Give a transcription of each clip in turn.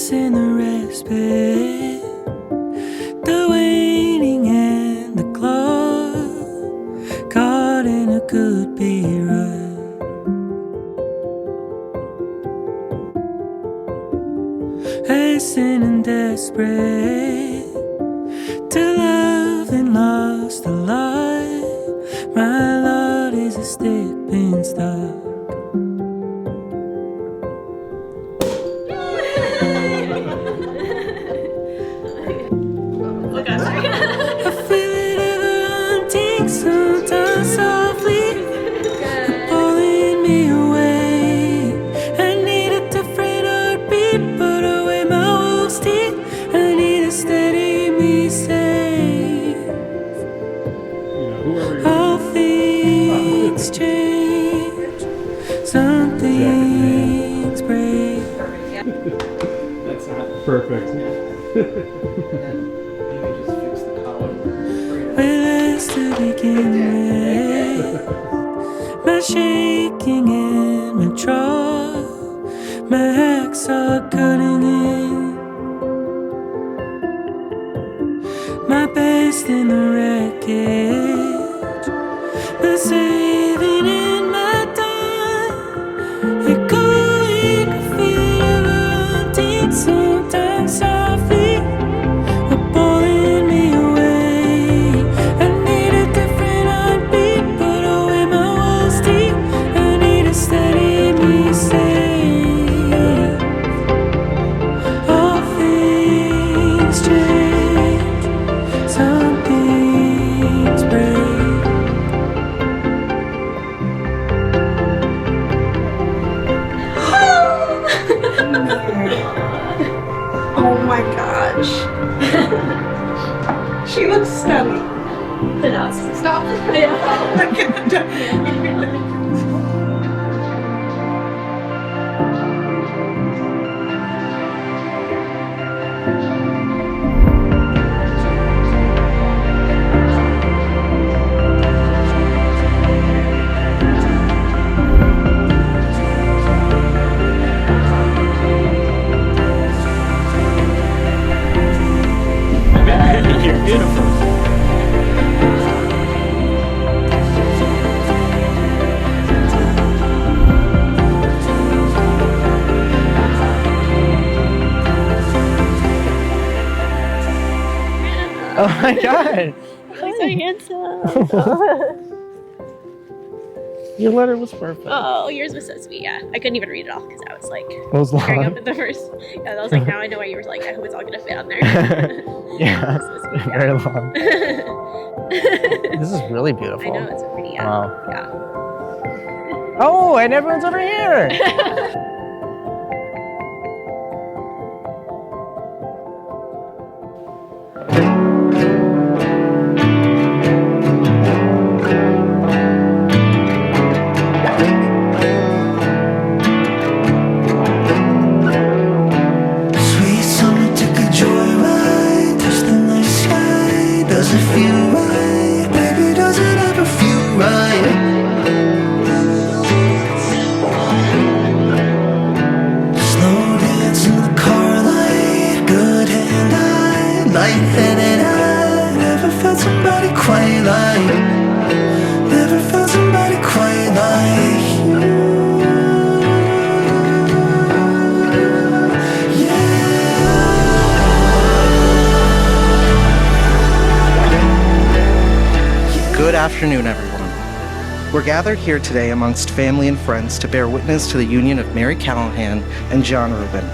missing the respite, the waiting and the claw, caught in a could-be rut. Hesitant and desperate to love and lost a lot. My lot is a stick pin stuck. I feel it ever haunting, sometimes softly, pulling me away. I need a different heartbeat, put away my wolf's teeth. I need a steady me safe. All things change, some things break. That's not perfect. Where's to begin with? My shaking and my draw, my hacksaw cutting in, my best in the wreckage, my saving in my time. You're going to feel ever haunting, sometimes softly, pulling me away. I need a different heartbeat, put away my walls deep. I need a steady me safe. All things change, some things break. Oh my gosh. She looks stunning. Enough. Stop. Yeah. You're beautiful. Oh my god! You're so handsome. Your letter was perfect. Oh, yours was so sweet. Yeah, I couldn't even read it all because I was like It was tearing up long. at the first. Yeah, I was like, now I know why you were like, I hope it's all gonna fit on there. Yeah, So sweet, yeah. very long. This is really beautiful. I know, it's so pretty. Yeah. Wow. Yeah. Oh, and everyone's over here. Sweet summer, took a joyride, touched the night sky. Does it feel right? Baby, does it ever feel right? Slow dance in the car light, good hand eye, light headed eye. Never felt somebody quite like, never felt somebody quite like you. Good afternoon, everyone. We're gathered here today amongst family and friends to bear witness to the union of Mary Callahan and John Rubin.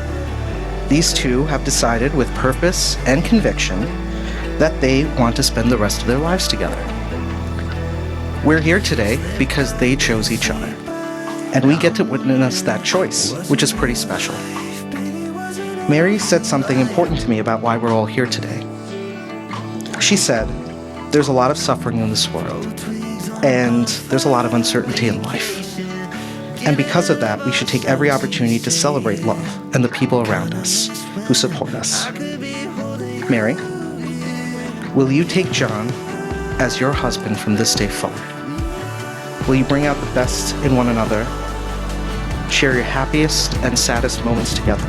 These two have decided with purpose and conviction that they want to spend the rest of their lives together. We're here today because they chose each other, and we get to witness that choice, which is pretty special. Mary said something important to me about why we're all here today. She said, there's a lot of suffering in this world, and there's a lot of uncertainty in life. And because of that, we should take every opportunity to celebrate love and the people around us who support us. Mary, will you take John as your husband from this day forward? Will you bring out the best in one another, share your happiest and saddest moments together,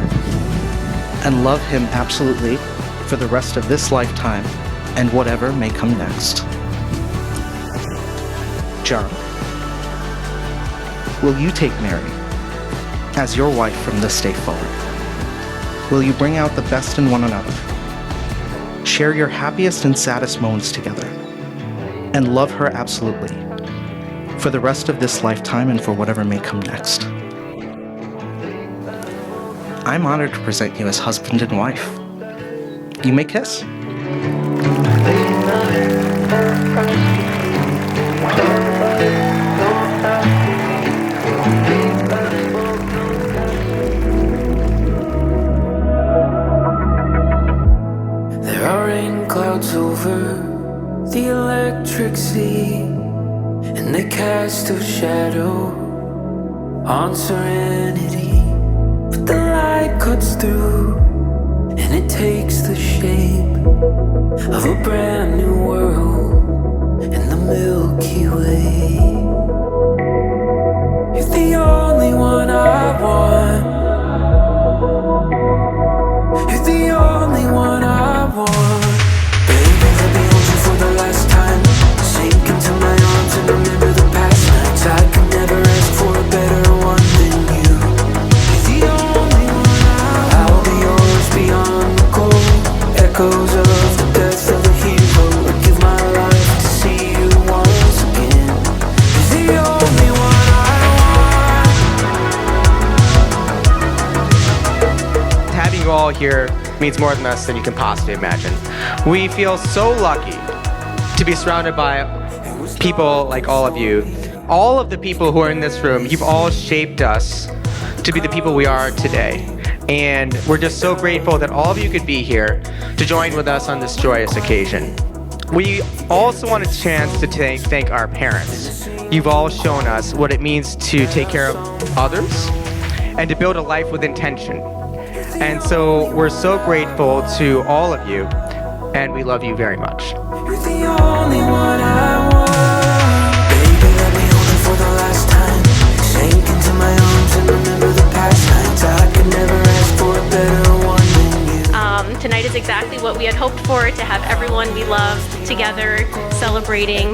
and love him absolutely for the rest of this lifetime and whatever may come next. John, will you take Mary as your wife from this day forward? Will you bring out the best in one another, share your happiest and saddest moments together, and love her absolutely for the rest of this lifetime and for whatever may come next? I'm honored to present you as husband and wife. You may kiss. There are rain clouds over the electric sea, and they cast a shadow on serenity. But the light cuts through, and it takes the shape of a brand new world in the Milky Way. You're the only one I want. You're the only one I want. Baby, let me hold you for the last time. Sink into my arms and remember the past nights. I could never ask for a better one than you. You're the only one I'll be yours beyond the cold echoes of the death of a hero. I'd give my life to see you once again. You're the only one I want. Having you all here means more than us than you can possibly imagine. We feel so lucky to be surrounded by people like all of you. All of the people who are in this room, you've all shaped us to be the people we are today. And we're just so grateful that all of you could be here to join with us on this joyous occasion. We also want a chance to thank our parents. You've all shown us what it means to take care of others and to build a life with intention. And so we're so grateful to all of you, and we love you very much. You're the only one I want. Baby, let me hold you for the last time. Sink into my arms and remember the past nights. I could never ask for a better one than you. Tonight is exactly what we had hoped for, to have everyone we love together celebrating.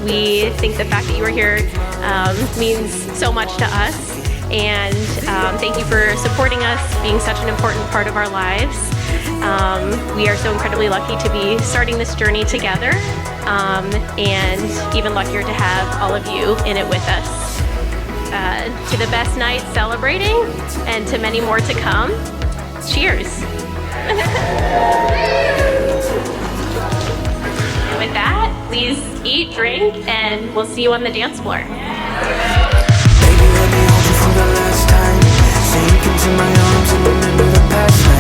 We think the fact that you are here means so much to us. And thank you for supporting us, being such an important part of our lives. We are so incredibly lucky to be starting this journey together, and even luckier to have all of you in it with us. To the best night celebrating, and to many more to come. Cheers. With that, please eat, drink, and we'll see you on the dance floor. For the last time, sink into my arms and remember the past.